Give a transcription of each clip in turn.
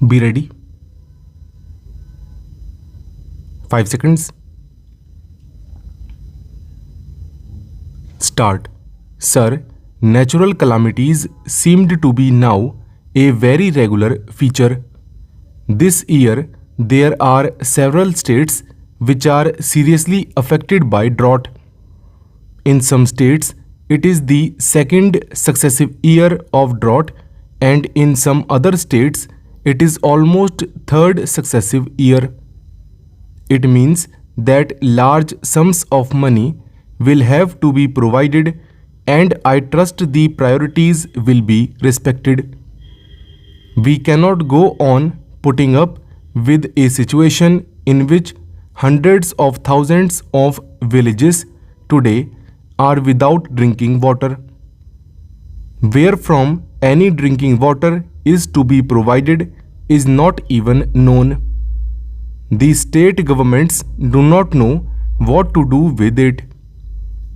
Be ready. 5 seconds. Start. Sir, natural calamities seemed to be now a very regular feature. This year, there are several states which are seriously affected by drought. In some states, it is the second successive year of drought, and in some other states, it is almost third successive year. It means that large sums of money will have to be provided, and I trust the priorities will be respected. We cannot go on putting up with a situation in which hundreds of thousands of villages today are without drinking water. Where from any drinking water is to be provided is not even known. The state governments do not know what to do with it.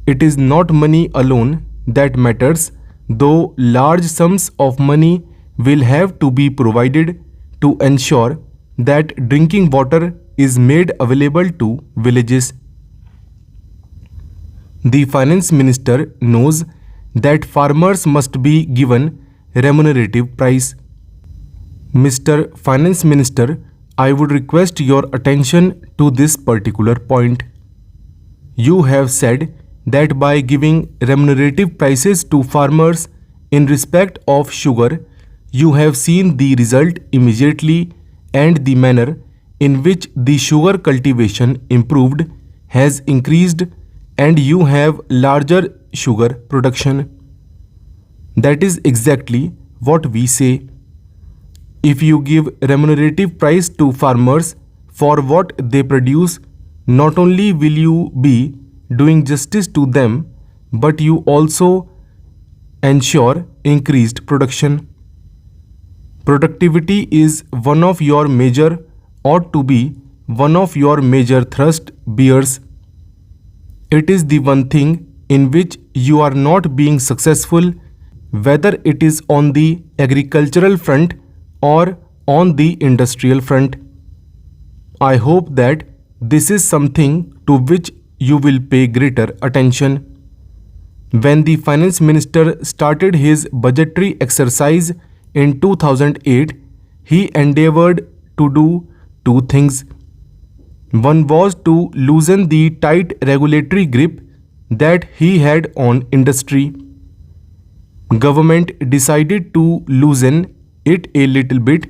It is not money alone that matters, though large sums of money will have to be provided to ensure that drinking water is made available to villages. The finance minister knows that farmers must be given remunerative price. Mr. Finance Minister, I would request your attention to this particular point. You have said that by giving remunerative prices to farmers in respect of sugar, you have seen the result immediately, and the manner in which the sugar cultivation improved has increased, and you have larger sugar production. That is exactly what we say. If you give remunerative price to farmers for what they produce, not only will you be doing justice to them, but you also ensure increased production. Productivity is one of your major, ought to be one of your major thrust bears. It is the one thing in which you are not being successful, whether it is on the agricultural front or on the industrial front. I hope that this is something to which you will pay greater attention. When the finance minister started his budgetary exercise in 2008, he endeavored to do two things. One was to loosen the tight regulatory grip that he had on industry. Government decided to loosen it a little bit.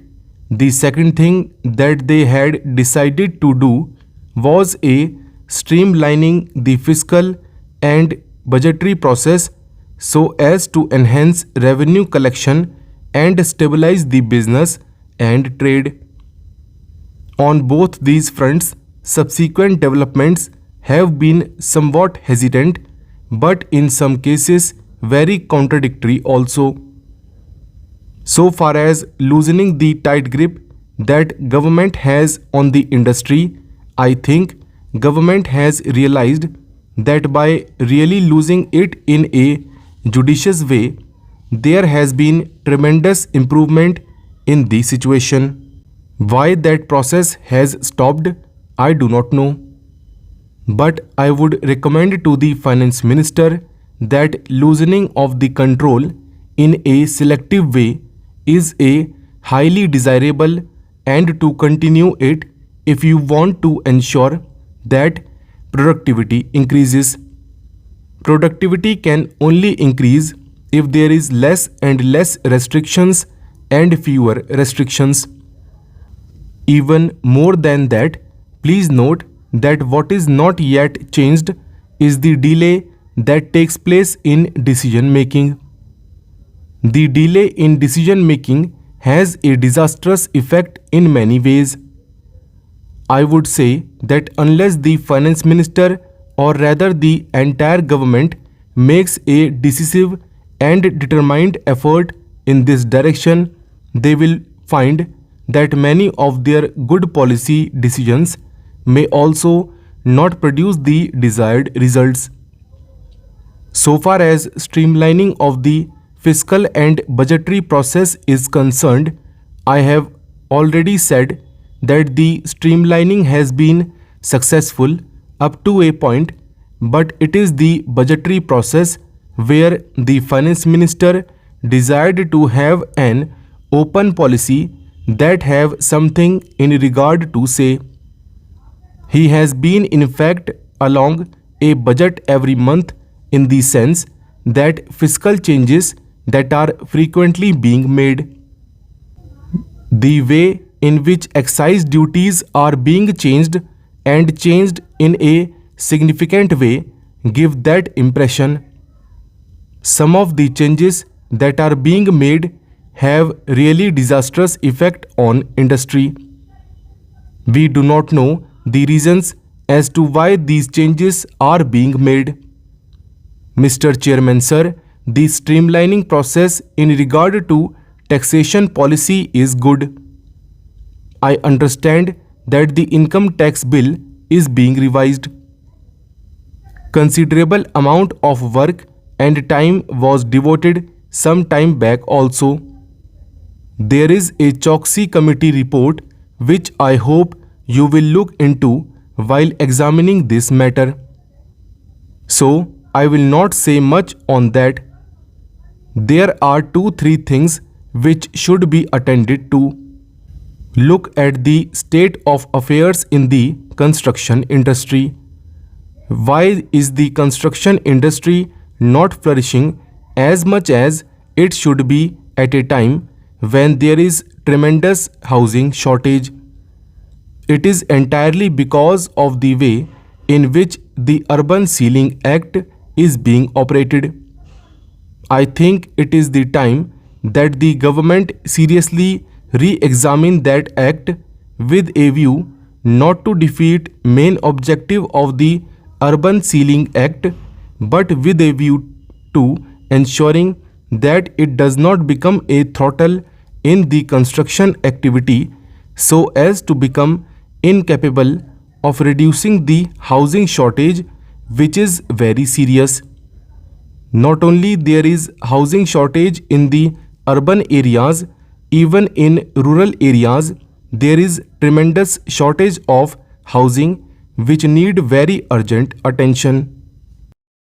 The second thing that they had decided to do was a streamlining the fiscal and budgetary process so as to enhance revenue collection and stabilize the business and trade. On both these fronts, subsequent developments have been somewhat hesitant, but in some cases very contradictory also. So far as loosening the tight grip that government has on the industry, I think government has realized that by really losing it in a judicious way, there has been tremendous improvement in the situation. Why that process has stopped, I do not know. But I would recommend to the finance minister that loosening of the control in a selective way is a highly desirable, and to continue it if you want to ensure that productivity increases. Productivity can only increase if there is less and less restrictions and fewer restrictions. Even more than that, please note that what is not yet changed is the delay that takes place in decision making. The delay in decision making has a disastrous effect in many ways. I would say that unless the finance minister, or rather the entire government, makes a decisive and determined effort in this direction, they will find that many of their good policy decisions may also not produce the desired results. So far as streamlining of the fiscal and budgetary process is concerned, I have already said that the streamlining has been successful up to a point, but it is the budgetary process where the finance minister desired to have an open policy that have something in regard to say. He has been in fact along a budget every month in the sense that fiscal changes that are frequently being made. The way in which excise duties are being changed and changed in a significant way give that impression. Some of the changes that are being made have really disastrous effect on industry. We do not know the reasons as to why these changes are being made. Mr. Chairman sir, the streamlining process in regard to taxation policy is good. I understand that the income tax bill is being revised. Considerable amount of work and time was devoted some time back also. There is a Choksi committee report which I hope you will look into while examining this matter. So, I will not say much on that. There are 2-3 things which should be attended to. Look at the state of affairs in the construction industry. Why is the construction industry not flourishing as much as it should be at a time when there is tremendous housing shortage? It is entirely because of the way in which the Urban Ceiling Act is being operated. I think it is the time that the government seriously re-examine that act with a view not to defeat main objective of the Urban Ceiling Act, but with a view to ensuring that it does not become a throttle in the construction activity so as to become incapable of reducing the housing shortage, which is very serious. Not only there is housing shortage in the urban areas, even in rural areas there is tremendous shortage of housing which need very urgent attention.